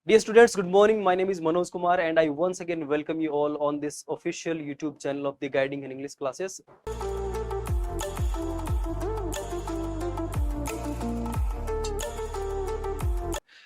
Dear students, good morning. My name is Manoj Kumar and I once again welcome you all on this official YouTube channel of the Guiding in English classes.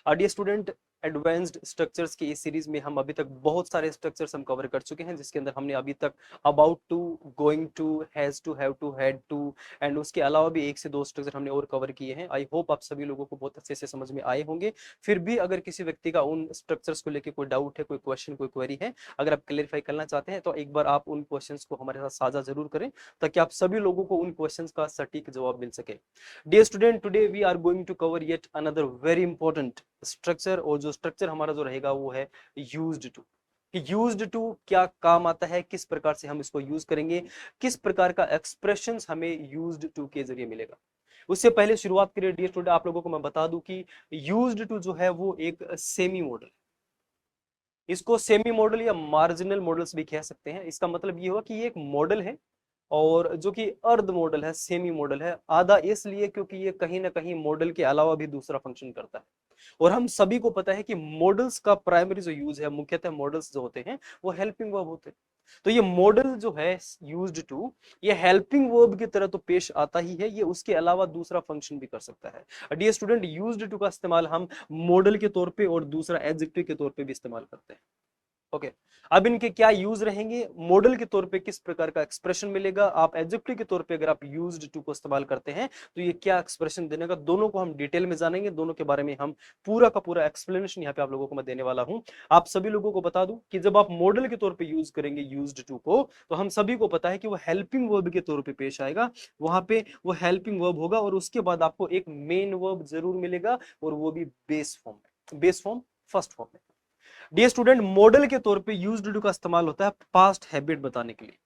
Dear student, advanced structures की इस series में हम अभी तक बहुत सारे structures हम cover कर चुके हैं, जिसके अंदर हमने अभी तक about to, going to, has to, have to, had to and उसके अलावा भी एक से दो स्ट्रक्चर हमने और कवर किए हैं। आई होप आप सभी लोगों को बहुत अच्छे से समझ में आए होंगे। फिर भी अगर किसी व्यक्ति का उन स्ट्रक्चर्स को लेकर कोई डाउट है, कोई क्वेश्चन, कोई क्वेरी है, अगर आप क्लेरिफाई करना चाहते हैं तो एक बार आप उन क्वेश्चंस को हमारे साथ साझा जरूर करें, ताकि आप सभी लोगों को उन क्वेश्चंस का सटीक जवाब मिल सके। Dear student, today we are going to cover yet another very important structure, और जो स्ट्रक्चर हमारा जो रहेगा वो है यूज्ड टू। यूज्ड टू क्या काम आता है, किस प्रकार से हम इसको यूज करेंगे, किस प्रकार का एक्सप्रेशंस हमें यूज्ड टू के जरिए मिलेगा। उससे पहले शुरुआत करिए डियर स्टूडेंट, आप लोगों को मैं बता दूं कि यूज्ड टू जो है वो एक सेमी मॉडल, इसको सेमी मॉडल या मार्जिनल मॉडल्स भी कह सकते हैं। इसका मतलब ये हुआ कि ये एक मॉडल है और जो कि अर्ध मॉडल है, सेमी मॉडल है। आधा इसलिए क्योंकि ये कहीं ना कहीं मॉडल के अलावा भी दूसरा फंक्शन करता है, और हम सभी को पता है कि मॉडल्स का प्राइमरी जो यूज है, मुख्यतः मॉडल्स जो होते हैं वो हेल्पिंग वर्ब होते हैं। तो ये मॉडल जो है यूज्ड टू, ये हेल्पिंग वर्ब की तरह तो पेश आता ही है, ये उसके अलावा दूसरा फंक्शन भी कर सकता है। डियर स्टूडेंट, यूज्ड टू का इस्तेमाल हम मॉडल के तौर पे और दूसरा एडजेक्टिव के तौर पे भी इस्तेमाल करते हैं। ओके, अब इनके क्या यूज रहेंगे, मॉडल के तौर पे किस प्रकार का एक्सप्रेशन मिलेगा, आप एडजेक्टिव के तौर पे अगर आप यूज्ड टू को इस्तेमाल करते हैं तो ये क्या एक्सप्रेशन देने का, दोनों को हम डिटेल में जानेंगे। दोनों के बारे में हम पूरा का पूरा एक्सप्लेनेशन यहाँ पे आप लोगों को मैं देने वाला हूं। आप सभी लोगों को बता दूं कि जब आप मॉडल के तौर पे यूज करेंगे यूज्ड टू को, तो हम सभी को पता है कि वो हेल्पिंग वर्ब के तौर पे पेश आएगा। वहां पे वो हेल्पिंग वर्ब होगा और उसके बाद आपको एक मेन वर्ब जरूर मिलेगा, और वो भी बेस फॉर्म में, बेस फॉर्म, फर्स्ट फॉर्म में। डियर स्टूडेंट, मॉडल के तौर पे यूज्ड टू का इस्तेमाल होता है पास्ट हैबिट बताने के लिए।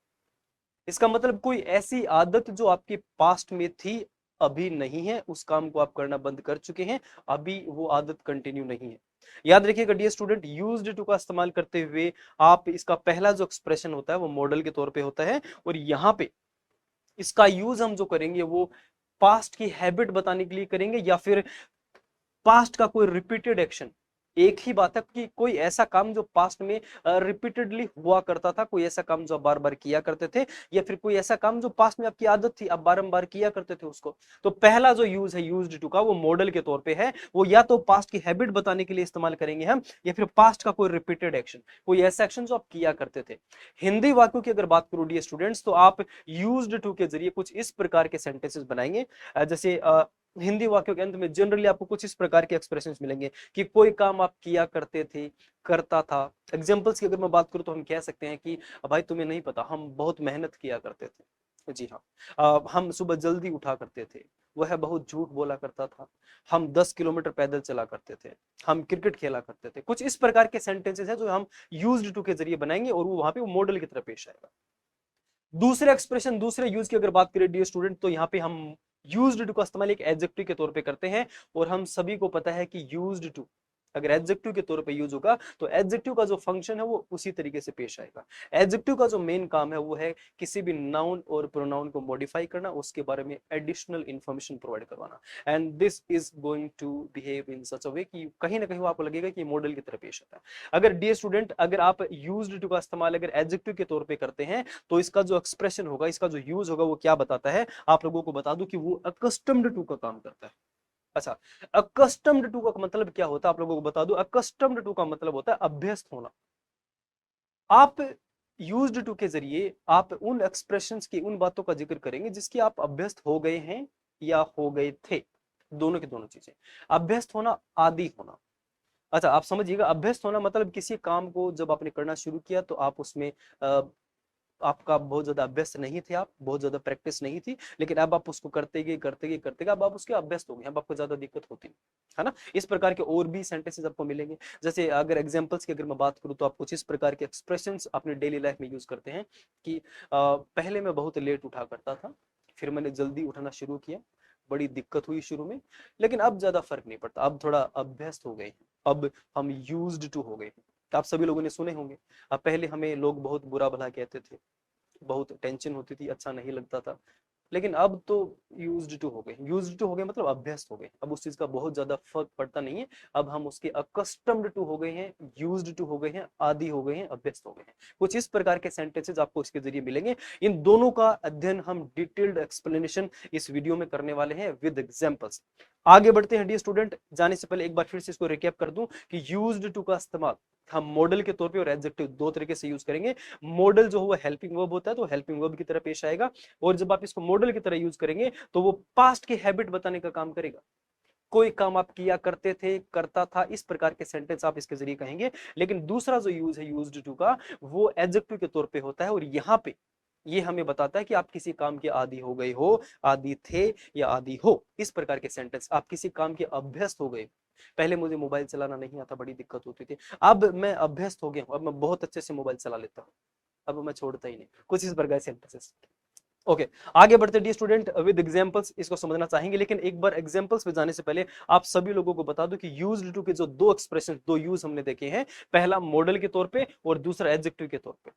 इसका मतलब कोई ऐसी आदत जो आपके पास्ट में थी, अभी नहीं है, उस काम को आप करना बंद कर चुके हैं, अभी वो आदत कंटिन्यू नहीं है। याद रखिएगा डियर स्टूडेंट, यूज्ड टू का इस्तेमाल करते हुए आप इसका पहला जो एक्सप्रेशन होता है वो मॉडल के तौर पे होता है, और यहाँ पे इसका यूज हम जो करेंगे वो पास्ट की हैबिट बताने के लिए करेंगे, या फिर पास्ट का कोई रिपीटेड एक्शन। एक ही बात है कि कोई ऐसा काम जो पास्ट में रिपीटेडली हुआ करता था, कोई ऐसा काम जो आप बार बार किया करते थे, या फिर कोई ऐसा काम जो पास्ट में आपकी आदत थी, आप बारंबार किया करते थे उसको। तो पहला जो यूज है यूज्ड टू का, वो मॉडल के तौर पे है। वो या तो पास्ट की हैबिट बताने के लिए इस्तेमाल करेंगे हम, या फिर पास्ट का कोई रिपीटेड एक्शन, कोई ऐसा एक्शन जो आप किया करते थे। हिंदी वाक्यों की अगर बात करूं डियर स्टूडेंट्स, तो आप यूज्ड टू के जरिए कुछ इस प्रकार के सेंटेंसेस बनाएंगे। जैसे हिंदी वाक्यों के अंत में जनरली आपको कुछ इस प्रकार के एक्सप्रेशंस मिलेंगे कि कोई काम आप किया करते थे, करता था। एग्जांपल्स की अगर मैं बात करूं तो हम कह सकते हैं कि भाई तुम्हें नहीं पता, हम बहुत मेहनत किया करते थे। जी हाँ। हम सुबह जल्दी उठा करते थे, वह बहुत झूठ बोला करता था, हम 10 किलोमीटर पैदल चला करते थे, हम क्रिकेट खेला करते थे। कुछ इस प्रकार के सेंटेंसेस हैं जो हम यूज्ड टू के जरिए बनाएंगे, और वो वहां पे वो मॉडल की तरह पेश आएगा। दूसरे एक्सप्रेशन, दूसरे यूज की अगर बात करें डियर स्टूडेंट, तो यहाँ पे हम यूज्ड टू का इस्तेमाल एक एडजेक्टिव के तौर पे करते हैं, और हम सभी को पता है कि यूज्ड टू अगर एडजेक्टिव के तौर पे यूज होगा तो एडजेक्टिव का जो फंक्शन है वो उसी तरीके से पेश आएगा। एडजेक्टिव का जो मेन काम है वो है किसी भी नाउन और प्रोनाउन को मॉडिफाई करना, उसके बारे में एडिशनल इंफॉर्मेशन प्रोवाइड करवाना, and this is going to behave in such a way कि कहीं ना कहीं वो आपको लगेगा कि मॉडल की तरह पेश आता है। अगर डियर स्टूडेंट, अगर आप यूज्ड टू का इस्तेमाल अगर एडजेक्टिव के तौर पे करते हैं, तो इसका जो एक्सप्रेशन होगा, इसका जो यूज होगा, वो क्या बताता है, आप लोगों को बता दूं कि वो अकस्टम्ड टू का काम करता है। अच्छा, अकस्टम्ड टू का मतलब क्या होता है, आप लोगों को बता दूं, अकस्टम्ड टू का मतलब होता है अभ्यस्त होना। आप यूज्ड टू के जरिए आप उन एक्सप्रेशंस की, उन बातों का जिक्र करेंगे जिसकी आप अभ्यस्त हो गए हैं या हो गए थे, दोनों की दोनों चीजें। अभ्यस्त होना, आदी होना। अच्छा, आप समझिएगा, अभ्यस्त होना मतलब किसी काम को जब आपने करना शुरू किया तो आप उसमें आपका बहुत ज्यादा अभ्यस्त नहीं थे, आप बहुत ज्यादा प्रैक्टिस नहीं थी, लेकिन अब आप उसको करते गए करते गए करते गए, अब आप उसके अभ्यस्त हो गए, अब आपको ज्यादा दिक्कत होती नहीं है ना। इस प्रकार के और भी सेंटेंसेस आपको मिलेंगे। जैसे अगर एग्जांपल्स की अगर मैं बात करूं, तो आप कुछ इस प्रकार के एक्सप्रेशंस अपने डेली लाइफ में यूज करते हैं कि पहले मैं बहुत लेट उठा करता था, फिर मैंने जल्दी उठाना शुरू किया, बड़ी दिक्कत हुई शुरू में, लेकिन अब ज्यादा फर्क नहीं पड़ता, अब थोड़ा अभ्यस्त हो गए हैं, अब हम यूज्ड टू हो गए हैं। आप सभी लोगों ने सुने होंगे, अब पहले हमें लोग बहुत बुरा भला कहते थे, बहुत टेंशन होती थी, अच्छा नहीं लगता था, लेकिन अब तो यूज्ड टू हो गए, यूज्ड टू हो गए मतलब अभ्यस्त हो गए, अब उस चीज का बहुत ज्यादा फर्क पड़ता नहीं है, अब हम उसके अकस्टम्ड टू हो गए हैं, यूज्ड टू हो गए हैं, आदी हो गए हैं, अभ्यस्त हो गए हैं। कुछ इस प्रकार के सेंटेंसेस आपको इसके जरिए मिलेंगे। इन दोनों का अध्ययन हम डिटेल्ड एक्सप्लेनेशन इस वीडियो में करने वाले हैं विद एग्जांपल्स। आगे बढ़ते हैं डियर स्टूडेंट, जाने से पहले एक बार फिर से इसको रिकैप कर दूं कि यूज्ड टू का इस्तेमाल हम मॉडल के तौर पे और एडजेक्टिव दो तरीके से यूज करेंगे। मॉडल जो हुआ हेल्पिंग वर्ब होता है तो हेल्पिंग वर्ब की तरह पेश आएगा, और जब आप इसको मॉडल की तरह यूज करेंगे तो वो पास्ट की हैबिट बताने का काम करेगा। कोई काम आप किया करते थे, करता था, इस प्रकार के सेंटेंस आप इसके जरिए कहेंगे। लेकिन दूसरा जो यूज है यूज्ड टू का, वो एडजेक्टिव के तौर पे होता है, और यहाँ पे ये हमें बताता है कि आप किसी काम के आदी हो गए हो, आदी थे या आदी हो। इस प्रकार के सेंटेंस, आप किसी काम के अभ्यस्त हो गए। पहले मुझे मोबाइल चलाना नहीं आता, बड़ी दिक्कत होती थी, अब मैं अभ्यस्त हो गया हूं, अब मैं बहुत अच्छे से मोबाइल चला लेता हूँ, अब मैं छोड़ता ही नहीं। कुछ इस प्रकार सेंटेंसेस। ओके, आगे बढ़ते डी स्टूडेंट विद एग्जांपल्स इसको समझना चाहेंगे, लेकिन एक बार एग्जांपल्स पे जाने से पहले आप सभी लोगों को बता दो कि यूज्ड टू के जो दो एक्सप्रेशन, दो यूज हमने देखे हैं, पहला मॉडल के तौर पे और दूसरा एडजेक्टिव के तौर पे।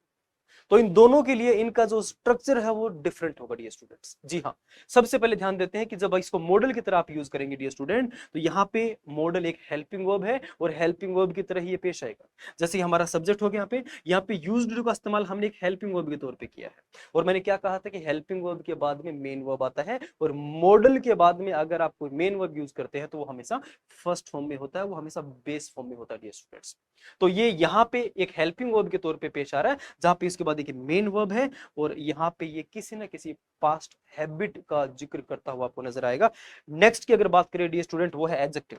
तो इन दोनों के लिए इनका जो स्ट्रक्चर है वो डिफरेंट होगा डियर स्टूडेंट्स। जी हाँ, सबसे पहले ध्यान देते हैं कि जब इसको मॉडल की तरह आप यूज करेंगे डियर स्टूडेंट, तो यहाँ पे मॉडल एक हेल्पिंग वर्ब है और हेल्पिंग वर्ब की तरह ही ये पेश आएगा। जैसे ही हमारा सब्जेक्ट हो गया, यहाँ पे यूज्ड टू का इस्तेमाल हमने एक हेल्पिंग वर्ब के तौर पे किया है, और मैंने क्या कहा था कि हेल्पिंग वर्ब के बाद में मेन वर्ब आता है, और मॉडल के बाद में अगर आप कोई मेन वर्ब यूज करते हैं तो वो हमेशा फर्स्ट फॉर्म में होता है, वो हमेशा बेस फॉर्म में होता है डियर स्टूडेंट्स। तो ये यहाँ पे एक हेल्पिंग वर्ब के तौर पे पेश आ रहा है, जहां पे इसके बाद देखिए मेन वर्ब है, और यहाँ पे ये किसी ना किसी पास्ट हैबिट का जिक्र करता हुआ आपको नजर आएगा। नेक्स्ट की अगर बात करें डियर स्टूडेंट, वो है एडजेक्टिव।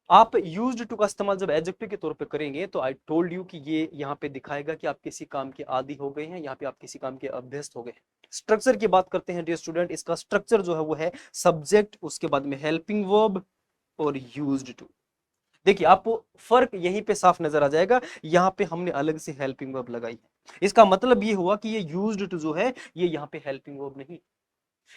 आप यूज्ड टू का इस्तेमाल जब एडजेक्टिव के तौर पे करेंगे तो आई टोल्ड यू कि ये यहाँ पे दिखाएगा कि आप किसी काम के आदी हो गए हैं, यहाँ पे आप किसी काम के अभ्यस्त हो गए हैं। स्ट्रक्चर की बात करते हैं डियर स्टूडेंट, इसका स्ट्रक्चर जो है वो है सब्जेक्ट, उसके बाद में हेल्पिंग वर्ब और यूज्ड टू। देखिए आपको फर्क यहीं पे साफ नजर आ जाएगा, यहाँ पे हमने अलग से हेल्पिंग वर्ब लगाई है, इसका मतलब ये हुआ कि ये यूज्ड टू जो है ये यहाँ पे हेल्पिंग वर्ब नहीं,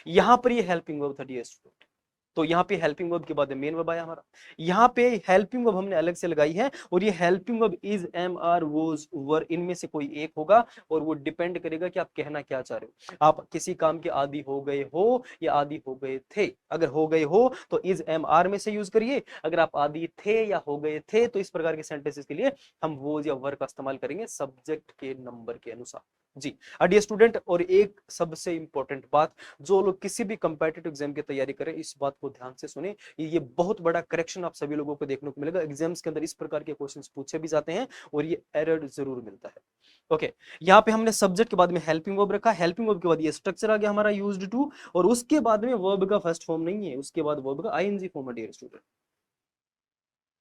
यहाँ पर ये हेल्पिंग वर्ब था डियर स्टूडेंट। तो यहाँ पे हेल्पिंग वर्ब के बाद मेन वर्ब आया हमारा, यहाँ पे हेल्पिंग वर्ब हमने अलग से लगाई है, और ये helping verb is, am, are, was, were, इनमें से कोई एक होगा, और वो डिपेंड करेगा कि आप कहना क्या चाह रहे हो। आप किसी काम के आदी हो गए हो या आदी हो गए थे। अगर हो गए हो तो इज, एम, आर में से यूज करिए, अगर आप आदी थे या हो गए थे तो इस प्रकार के सेंटेंसेस के लिए हम वोज या वर का इस्तेमाल करेंगे सब्जेक्ट के नंबर के अनुसार। जी डियर स्टूडेंट, और एक सबसे इंपॉर्टेंट बात, जो लोग किसी भी कंपेटिटिव एग्जाम की तैयारी करें इस बात को ध्यान से सुने, ये बहुत बड़ा करेक्शन आप सभी लोगों को देखने को मिलेगा। एग्जाम्स के अंदर इस प्रकार के क्वेश्चंस पूछे भी जाते हैं और ये एरर जरूर मिलता है। ओके, यहाँ पे हमने सब्जेक्ट के बाद में हेल्पिंग वर्ब रखा, हेल्पिंग वर्ब के बाद ये स्ट्रक्चर आ गया हमारा यूज्ड टू, और उसके बाद में वर्ब का फर्स्ट फॉर्म नहीं है, उसके बाद वर्ब का आईएनजी फॉर्म है डियर स्टूडेंट।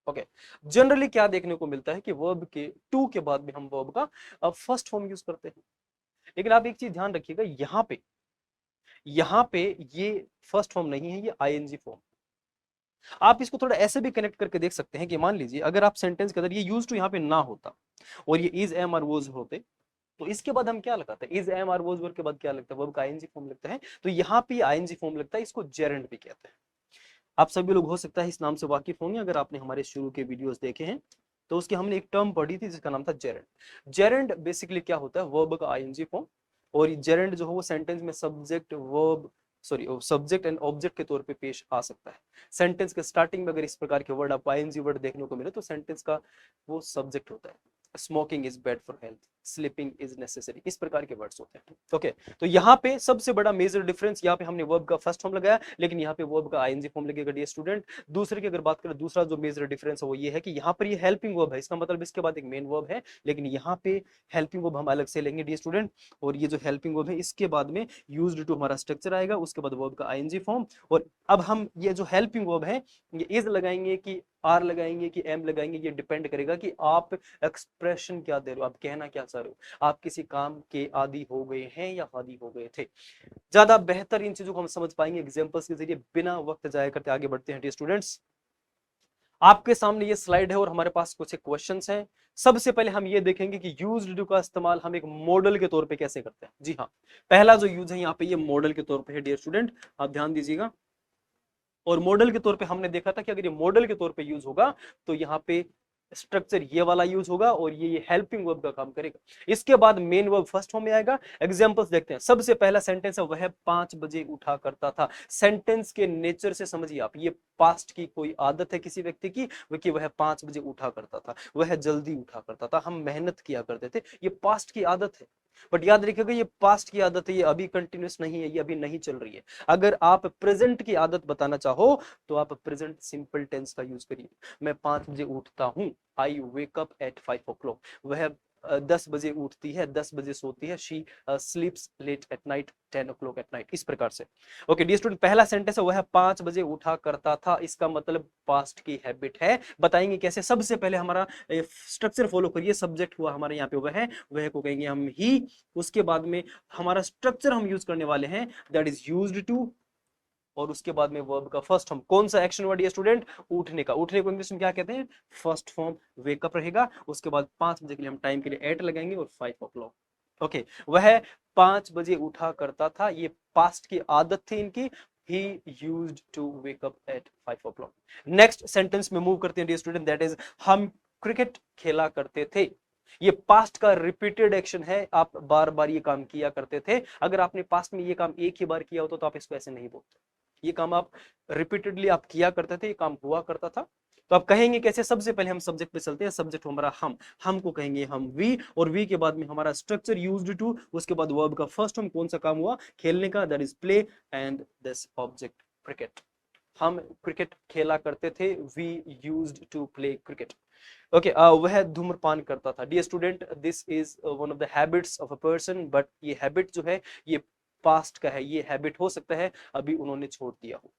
ओके, जनरली क्या देखने को मिलता है कि वर्ब के टू के बाद में हम वर्ब का फर्स्ट फॉर्म यूज करते हैं, लेकिन आप एक चीज ध्यान रखिएगा, यहाँ पे ये फर्स्ट फॉर्म नहीं है, ये आईएनजी फॉर्म। आप इसको थोड़ा ऐसे भी कनेक्ट करके देख सकते हैं कि मान लीजिए अगर आप सेंटेंस के अंदर ये यूज टू यहाँ पे ना होता और ये इज, एम, और वोज होते, तो इसके बाद हम क्या लगाते हैं, इज, एम, और वोज वर्ड के बाद क्या लगता है, वर्ब का आईएनजी फॉर्म लगता है, तो यहाँ पे आईएनजी फॉर्म लगता है, इसको जेरेंड भी कहते हैं। आप सभी लोग हो सकता है इस नाम से वाकिफ होंगे, अगर आपने हमारे शुरू के वीडियोस देखे हैं तो उसकी हमने एक टर्म पढ़ी थी जिसका नाम था जेरेंड। जेरेंड बेसिकली क्या होता है, वर्ब का आईएनजी फॉर्म, और जेरेंड जो है वो सेंटेंस में subject, verb, sorry subject and object के तौर पे पेश आ सकता है। सेंटेंस के स्टार्टिंग में अगर इस प्रकार के वर्ड, आप आईएनजी वर्ड देखने को मिले तो सेंटेंस का वो सब्जेक्ट होता है। Smoking is bad for health, sleeping is necessary, इस प्रकार के वर्ड्स होते हैं। ओके, तो यहाँ पे सबसे बड़ा मेजर डिफरेंस, यहाँ पे हमने वर्ब का फर्स्ट फॉर्म लगाया, लेकिन यहाँ पे वर्ब का आईएनजी फॉर्म लगेगा डियर स्टूडेंट। दूसरे की अगर बात करें, दूसरा जो मेजर डिफरेंस है वो ये है कि यहाँ पर ये हेल्पिंग वर्ब है, इसका मतलब इसके बाद एक मेन वर्ब है, लेकिन यहाँ पे हेल्पिंग वर्ब हम अलग से लेंगे डियर स्टूडेंट, और ये जो हेल्पिंग वर्ब है इसके बाद में यूज्ड टू हमारा स्ट्रक्चर आएगा, उसके बाद वर्ब का आईएनजी फॉर्म, और अब हम ये जो हेल्पिंग वर्ब है ये इज लगाएंगे कि आर लगाएंगे कि एम लगाएंगे, ये डिपेंड करेगा कि आप एक्सप्रेशन क्या दे रहे हो, आप कहना क्या चाह रहे हो, आप किसी काम के आदी हो गए हैं या आदी हो गए थे। ज्यादा बेहतर इन चीजों को हम समझ पाएंगे एग्जांपल्स के जरिए, बिना वक्त जाया करते आगे बढ़ते हैं स्टूडेंट्स। आपके सामने ये स्लाइड है और हमारे पास कुछ क्वेश्चंस हैं। सबसे पहले हम ये देखेंगे कि यूज्ड टू का इस्तेमाल हम एक मॉडल के तौर पे कैसे करते हैं। जी हाँ, पहला जो यूज है यहाँ पे ये मॉडल के तौर पे है डियर स्टूडेंट, आप ध्यान दीजिएगा। और मॉडल के तौर पे हमने देखा था कि अगर ये मॉडल के तौर पे यूज होगा तो यहाँ पे स्ट्रक्चर ये वाला यूज होगा और ये हेल्पिंग वर्ब का काम करेगा। इसके बाद मेन वर्ब फर्स्ट फॉर्म में आएगा। एग्जांपल्स देखते हैं। सबसे पहला सेंटेंस है वह 5 बजे उठा करता था। सेंटेंस के नेचर से समझिए आप, ये पास्ट की कोई आदत है किसी व्यक्ति की, वो कि वह 5 बजे उठा करता था, वह जल्दी उठा करता था, हम मेहनत किया करते थे, ये पास्ट की आदत है। बट याद रखिएगा ये पास्ट की आदत है, ये अभी कंटिन्यूस नहीं है, ये अभी नहीं चल रही है। अगर आप प्रेजेंट की आदत बताना चाहो तो आप प्रेजेंट सिंपल टेंस का यूज करिए। मैं 5 बजे उठता हूं, आई वेक अप एट 5 o'clock। वह 10 बजे उठती है, 10 बजे सोती है, she sleeps late at night 10 o'clock at night. इस प्रकार से। ओके डियर स्टूडेंट, पहला सेंटेंस है वह 5 बजे उठा करता था, इसका मतलब पास्ट की हैबिट है। बताएंगे कैसे? सबसे पहले हमारा स्ट्रक्चर फॉलो करिए। सब्जेक्ट हुआ हमारे यहाँ पे वह को कहेंगे हम ही। उसके बाद में हमारा स्ट्रक्चर हम यूज करने वाले हैं दैट इज यूज्ड टू, और उसके बाद में वर्ब का फर्स्ट फॉर्म कौन सा एक्शन वर्ड है स्टूडेंट? उठने का। उठने को इंग्लिश में क्या कहते हैं? फर्स्ट फॉर्म वेकअप रहेगा। उसके बाद 5 बजे के लिए हम टाइम के लिए एट लगाएंगे और 5 o'clock। ओके, वह 5 बजे उठा करता था, ये पास्ट की आदत थी इनकी। He used to wake up at 5 o'clock। Next sentence में मूव करते हैं डियर स्टूडेंट, दैट इज हम क्रिकेट खेला करते थे। ये पास्ट का रिपीटेड एक्शन है, आप बार बार ये काम किया करते थे। अगर आपने पास्ट में ये काम एक ही बार किया होता तो आप इसको ऐसे नहीं बोलते। ये काम आप रिपीटेडली आप किया करते थे, ये काम हुआ करता था। तो आप कहेंगे कैसे? सबसे पहले हम सब्जेक्ट पे चलते हैं। सब्जेक्ट हमारा हम को कहेंगे हम वी, और वी के बाद में हमारा स्ट्रक्चर यूज्ड टू, उसके बाद वर्ब का फर्स्ट फॉर्म कौन सा काम हुआ? खेलने का, that is play, and this object cricket. हम क्रिकेट खेला करते थे, we used to play cricket. Okay, वह धूम्रपान करता था। Dear student, this is one of the habits of a person, but ये हैबिट जो है ये पास्ट का है। ये हैबिट हो सकता है अभी उन्होंने छोड़ दिया हो।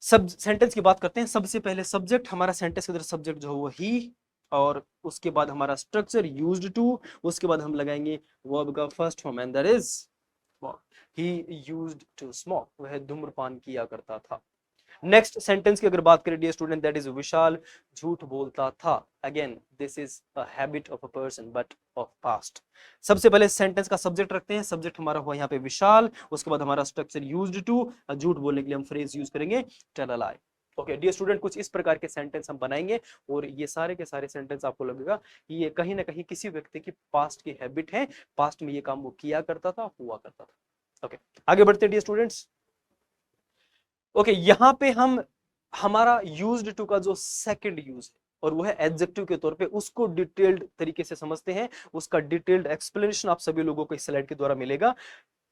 सब सेंटेंस की बात करते हैं। सबसे पहले सब्जेक्ट, हमारा सेंटेंस के अंदर सब्जेक्ट जो है वो ही, और उसके बाद हमारा स्ट्रक्चर यूज्ड टू, उसके बाद हम लगाएंगे वर्ब का first form and that is smoke. He used to smoke, वह धूम्रपान किया करता था। नेक्स्ट सेंटेंस की अगर बात करें डियर स्टूडेंट, दैट इज विशाल झूठ बोलता था। Again this is a habit of a person but of past. सबसे पहले सेंटेंस का सब्जेक्ट रखते हैं। सब्जेक्ट हमारा हुआ यहाँ पे विशाल, उसके बाद हमारा स्ट्रक्चर यूज्ड टू, झूठ बोलने के लिए हम फ्रेज यूज करेंगे tell a lie. Okay dear student, कुछ इस प्रकार के सेंटेंस हम बनाएंगे और ये सारे के सारे सेंटेंस आपको लगेगा कि ये कहीं ना कहीं किसी व्यक्ति की पास्ट की हैबिट है, पास्ट में ये काम वो किया करता था, हुआ करता था। ओके, आगे बढ़ते हैं डियर स्टूडेंट्स। ओके, यहाँ पे हम हमारा यूज्ड टू का जो सेकंड यूज है और वो है एडजेक्टिव के तौर पे, उसको डिटेल्ड तरीके से समझते हैं। उसका डिटेल्ड एक्सप्लेनेशन आप सभी लोगों को इस स्लाइड के द्वारा मिलेगा।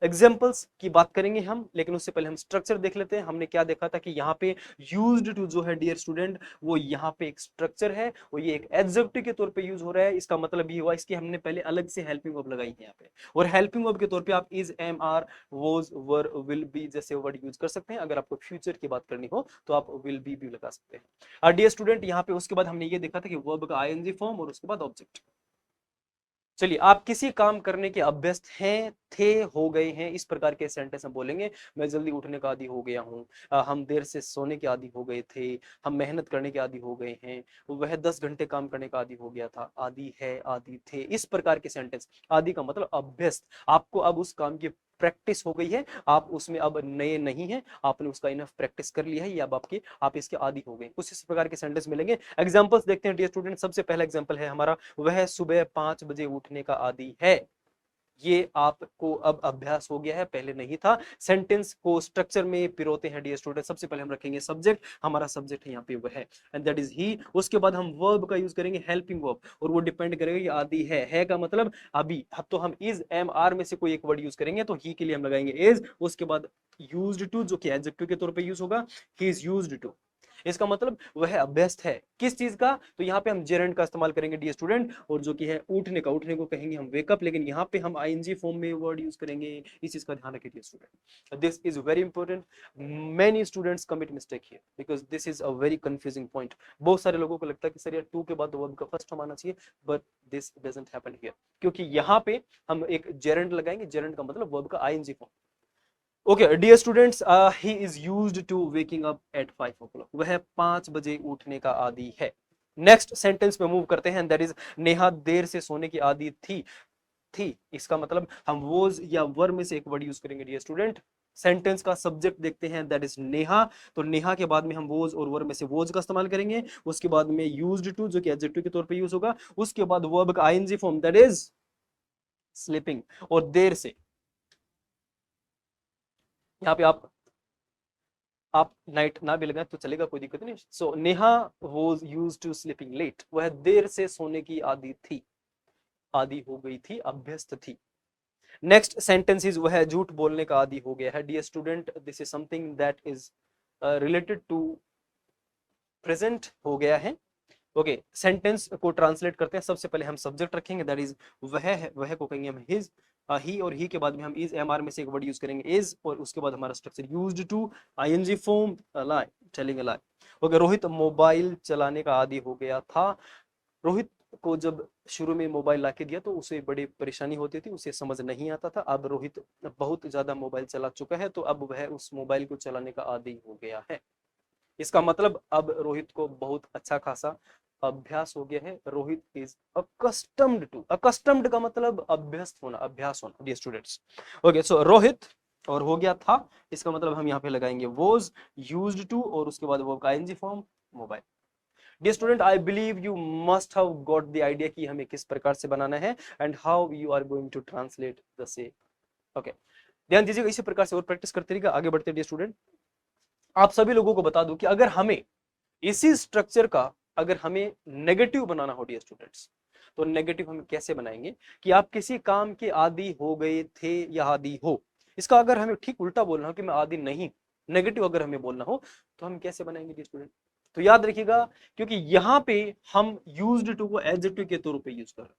एग्जाम्पल्स की बात करेंगे हम, लेकिन उससे पहले हम स्ट्रक्चर देख लेते हैं। हमने क्या देखा था कि यहाँ पे यूज्ड टू जो है डियर स्टूडेंट, वो यहाँ पे एक स्ट्रक्चर है और ये एक एडजेक्टिव के तौर पे यूज हो रहा है। इसका मतलब ये हुआ, इसकी हमने पहले अलग से हेल्पिंग वर्ब लगाई है यहाँ पे, और हेल्पिंग वर्ब के तौर पे आप is, am, are, was, were, will be जैसे वर्ड यूज कर सकते हैं। अगर आपको फ्यूचर की बात करनी हो तो आप विल बी भी लगा सकते हैं। डियर स्टूडेंट, यहाँ पे उसके बाद हमने ये देखा था कि वर्ब का आईएनजी फॉर्म और उसके बाद ऑब्जेक्ट। चलिए, आप किसी काम करने के अभ्यस्त हैं, थे, हो गए हैं, इस प्रकार के सेंटेंस हम बोलेंगे। मैं जल्दी उठने का आदी हो गया हूँ, हम देर से सोने के आदी हो गए थे, हम मेहनत करने के आदी हो गए हैं, वह 10 घंटे काम करने का आदी हो गया था, आदि है, आदि थे, इस प्रकार के सेंटेंस। आदि का मतलब अभ्यस्त, आपको अब उस काम की प्रैक्टिस हो गई है, आप उसमें अब नए नहीं हैं, आपने उसका इनफ प्रैक्टिस कर लिया है, ये अब आपके आप इसके आदी हो गए। कुछ इस प्रकार के सेंटेंस मिलेंगे। एग्जांपल्स देखते हैं डियर स्टूडेंट। सबसे पहला एग्जांपल है हमारा, वह सुबह 5 बजे उठने का आदी है। ये आपको अब अभ्यास हो गया है, पहले नहीं था। सेंटेंस को स्ट्रक्चर में पिरोते हैं डियर स्टूडेंट। सबसे पहले हम रखेंगे सब्जेक्ट, हमारा सब्जेक्ट है यहाँ पे वह है, एंड दैट इज ही। उसके बाद हम वर्ब का यूज करेंगे, हेल्पिंग वर्ब, और वो डिपेंड करेगा कि आदि है का मतलब अभी। अब तो हम इज, एम, आर में से कोई एक वर्ड यूज करेंगे, तो ही के लिए हम लगाएंगे इज। उसके बाद यूज्ड टू जो कि एडजेक्टिव के तौर पे यूज होगा, ही इज यूज्ड टू। इसका मतलब वह अभ्यस्त है किस चीज का? तो यहाँ पे हम जेरेंट का इस्तेमाल करेंगे डियर स्टूडेंट, और जो कि है उठने का। उठने को कहेंगे हम वेकअप, लेकिन यहाँ पे हम आईएनजी फॉर्म में वर्ड यूज करेंगे। इस चीज का ध्यान रखिए dear student, this is very important. Many students commit mistake here because this is a very confusing point. बहुत सारे लोगों को लगता है कि सर यार टू के बाद वर्ब का फर्स्ट फॉर्म आना चाहिए, but this doesn't happen here, क्योंकि यहाँ पे हम एक जेरेंट लगाएंगे। जेरेंट का मतलब वर्ब का ING form. Okay dear students, he is used to waking up at 5 o'clock। वह 5 बजे उठने का आदी है। नेक्स्ट सेंटेंस में मूव करते हैं, दैट इज नेहा देर से सोने की आदी थी। इसका मतलब हम वोज या वर में से एक वर्ड यूज करेंगे डियर स्टूडेंट, सेंटेंस का सब्जेक्ट देखते हैं, दैट इज नेहा। तो नेहा के बाद में हम वोज और वर्ब में से वोज का इस्तेमाल करेंगे। उसके बाद में यूज्ड टू जो कि एडजेक्टिव के तौर पे यूज होगा। उसके बाद वर्ब का ING form, that is sleeping. और देर से, यहाँ पे आप नाइट ना भी लगाए तो चलेगा, कोई दिक्कत नहीं। So Neha was use to sleeping late, वह देर से सोने की आदी थी, आदी हो गई थी, अभ्यस्त थी। नेक्स्ट सेंटेंस इज, वह झूठ बोलने का आदी हो गया है। Dear student, this is something that is related to present हो गया है। ओके, सेंटेंस को ट्रांसलेट करते हैं। सबसे पहले हम सब्जेक्ट रखेंगे, दैट इज वह है, वह को कहेंगे हम हिज, ही, और ही के बाद में हम इज एम आर में से एक वर्ड यूज करेंगे इज, और उसके बाद हमारा structure used to, ING form, lie, telling a lie. Okay, Rohit mobile चलाने का आदी हो गया था। रोहित को जब शुरू में मोबाइल लाके दिया तो उसे बड़ी परेशानी होती थी, उसे समझ नहीं आता था। अब रोहित बहुत ज्यादा मोबाइल चला चुका है, तो अब वह उस मोबाइल को चलाने का आदी हो गया है। इसका मतलब अब रोहित को बहुत अच्छा खासा अभ्यास हो गया है। Rohit is accustomed to, accustomed का मतलब अभ्यस्त होना, अभ्यास होना, dear students. Okay, so Rohit और हो गया था, इसका मतलब हम यहाँ पे लगाएंगे वॉज, यूज्ड टू, और उसके बाद वो का ING form, mobile. Dear student, I believe you must have got the idea कि हमें किस प्रकार से बनाना है and how you are going to translate the same. Okay, ध्यान दीजिएगा, इसी प्रकार से और प्रैक्टिस करते रहिएगा। आगे बढ़ते हैं डियर स्टूडेंट। आप सभी लोगों को बता दूं कि अगर हमें इसी स्ट्रक्चर का अगर हमें नेगेटिव बनाना हो डियर स्टूडेंट्स, तो नेगेटिव हम कैसे बनाएंगे कि आप किसी काम के आदी हो गए थे या आदी हो। इसका अगर हमें ठीक उल्टा बोलना हो कि मैं आदी नहीं, नेगेटिव अगर हमें बोलना हो तो हम कैसे बनाएंगे डियर स्टूडेंट। तो याद रखिएगा, क्योंकि यहां पे हम यूज्ड टू को एडजेक्टिव के तौर पे यूज कर रहे हैं,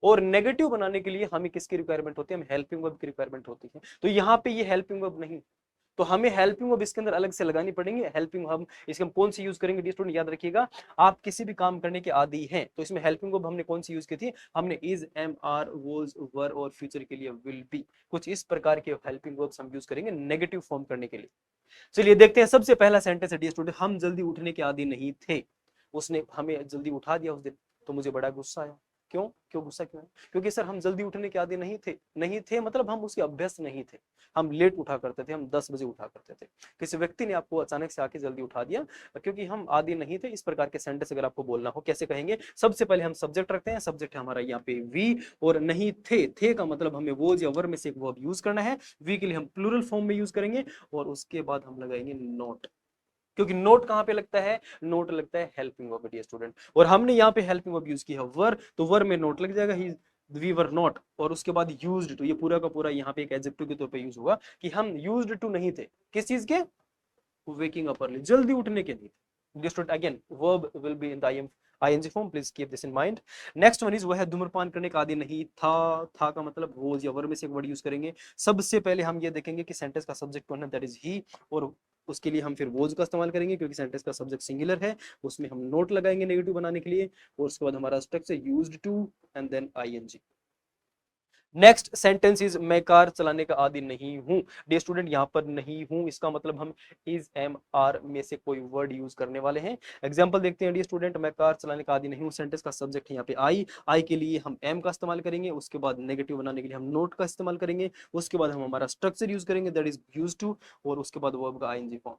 और नेगेटिव बनाने के लिए हमें किसकी रिक्वायरमेंट होती है, हम हेल्पिंग वर्ब की रिक्वायरमेंट होती है। तो यहाँ पे ये हेल्पिंग वर्ब नहीं, तो हमें हेल्पिंग वर्ब इसके अंदर अलग से लगानी पड़ेंगे। हेल्पिंग हम इसके हम कौन सी यूज करेंगे स्टूडेंट, याद रखिएगा, आप किसी भी काम करने के आदी हैं तो इसमें हेल्पिंग वर्ब हमने कौन सी यूज की थी, हमने इज, एम आर, वॉज, वर, और फ्यूचर के लिए विल बी, कुछ इस प्रकार के हेल्पिंग वर्ब्स हम यूज करेंगे नेगेटिव फॉर्म करने के लिए। चलिए देखते हैं, सबसे पहला सेंटेंस है डियर स्टूडेंट, हम जल्दी उठने के आदी नहीं थे। उसने हमें जल्दी उठा दिया उस दिन, तो मुझे बड़ा गुस्सा आया। क्यों क्यों गुस्सा क्यों है, क्योंकि सर हम जल्दी उठने के आदी नहीं थे। नहीं थे मतलब हम उसके अभ्यस्त नहीं थे, हम लेट उठा करते थे, हम 10 बजे उठा करते थे। किसी व्यक्ति ने आपको अचानक से आके जल्दी उठा दिया, क्योंकि हम आदी नहीं थे। इस प्रकार के सेंटेंस अगर आपको बोलना हो कैसे कहेंगे, सबसे पहले हम सब्जेक्ट रखते हैं, सब्जेक्ट है हमारा यहाँ पे वी, और नहीं थे का मतलब हमें वो या वर में से एक वर्ब यूज करना है। वी के लिए हम प्लूरल फॉर्म में यूज करेंगे, और उसके बाद हम लगाएंगे नोट, क्योंकि नोट कहां पे लगता है, नोट लगता है हेल्पिंग वर्ब डियर स्टूडेंट, और हमने यहाँ पे हेल्पिंग वर्ब यूज किया वर, तो वर में नोट लग जाएगा, ही, वी वर नॉट, और उसके बाद यूज्ड टू, ये पूरा का पूरा यहाँ पे एक एडजेक्टिव के तौर पे यूज होगा कि हम यूज्ड टू नहीं थे, किस चीज के, वेकिंग अप अर्ली, जल्दी उठने के लिए। Dear student, again verb will be in the ING form, please keep this in mind. Next one is, वह धूम्रपान करने का आदी नहीं था का मतलब वॉज या वर में से एक वर्ड यूज करेंगे। सबसे पहले हम ये देखेंगे कि सेंटेंस का सब्जेक्ट कौन है, दैट इज ही, और उसके लिए हम फिर वॉज का इस्तेमाल करेंगे क्योंकि सेंटेंस का सब्जेक्ट सिंगुलर है। उसमें हम नोट लगाएंगे नेगेटिव बनाने के लिए, और उसके बाद हमारा structure used to and then ING. Next sentence is, मैं कार चलाने का आदी नहीं हूं। डियर स्टूडेंट, यहाँ पर नहीं हूं इसका मतलब हम इज, एम, आर में से कोई वर्ड यूज करने वाले हैं। एग्जांपल देखते हैं डियर स्टूडेंट, मैं कार चलाने का आदी नहीं हूं, सेंटेंस का सब्जेक्ट है यहाँ पे आई के लिए हम एम का इस्तेमाल करेंगे, उसके बाद नेगेटिव बनाने के लिए हम नोट का इस्तेमाल करेंगे, उसके बाद हम हमारा स्ट्रक्चर यूज करेंगे दैट इज यूज्ड टू, और उसके बाद वर्ब का आईएनजी फॉर्म।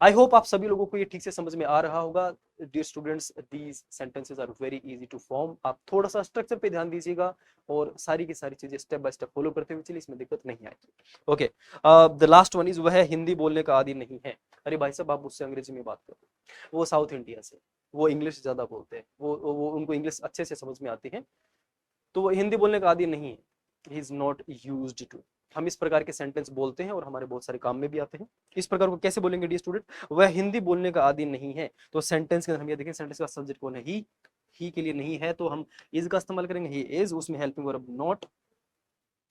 आई होप आप सभी लोगों को ये ठीक से समझ में आ रहा होगा। Dear students, these sentences are very easy to form. आप थोड़ा सा स्ट्रक्चर पे ध्यान दीजिएगा और सारी की सारी चीजें स्टेप बाय स्टेप फॉलो करते हुए चलिए, इसमें दिक्कत नहीं आएगी। Okay, the last one is, वह हिंदी बोलने का आदी नहीं है। अरे भाई साहब, आप मुझसे अंग्रेजी में बात करो, वो साउथ इंडिया से, वो इंग्लिश ज्यादा बोलते हैं, वो उनको इंग्लिश अच्छे से समझ में आती है, तो वो हिंदी बोलने का आदी नहीं है। He is not used to. हम इस प्रकार के सेंटेंस बोलते हैं और हमारे बहुत सारे काम में भी आते हैं। इस प्रकार को कैसे बोलेंगे डियर स्टूडेंट, वह हिंदी बोलने का आदी नहीं है। तो सेंटेंस के अंदर हम ये देखें, सेंटेंस का सब्जेक्ट कौन है, ही के लिए नहीं है तो हम इज का इस्तेमाल करेंगे, ही इज, उसमें हेल्पिंग वर्ब नॉट,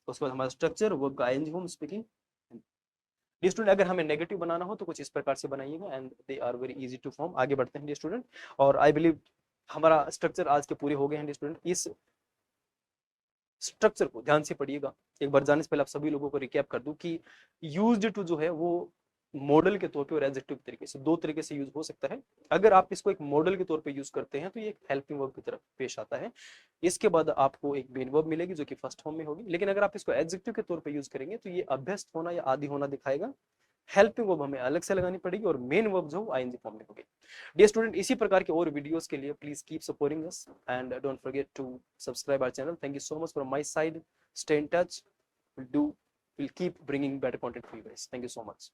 उसके बाद हमारा स्ट्रक्चर वर्ब का ING form speaking. Dear student, अगर हमें नेगेटिव बनाना हो तो कुछ इस प्रकार से बनाइएगा and they are very easy to form. आगे बढ़ते हैं डियर स्टूडेंट, और आई बिलीव हमारा स्ट्रक्चर आज के पूरे हो गए हैं डियर स्टूडेंट। इस स्ट्रक्चर को ध्यान से पढ़िएगा। एक बार जाने से पहले आप सभी लोगों को रिकैप कर दूं कि यूज्ड टू जो है वो मॉडल के तौर पे और एडजेक्टिव के तरीके से, दो तरीके से यूज हो सकता है। अगर आप इसको एक मॉडल के तौर पे यूज करते हैं तो ये एक हेल्पिंग वर्ब की तरफ पेश आता है। इसके बाद आपको एक मेन वर्ब मिलेगी जो कि फर्स्ट फॉर्म में होगी। लेकिन अगर आप इसको एडजेक्टिव के तौर पे यूज करेंगे तो ये अभ्यस्त होना या आदि होना दिखाएगा। हेल्पिंग वर्ब हमें अलग से लगानी पड़ेगी और मेन वर्ब जो आईएनजी फॉर्म में होगी। डियर स्टूडेंट, इसी प्रकार के और वीडियोस के लिए please keep supporting us and don't forget to subscribe our channel. Thank you so much from my side. Stay in touch, will keep bringing better content for you guys. Thank you so much.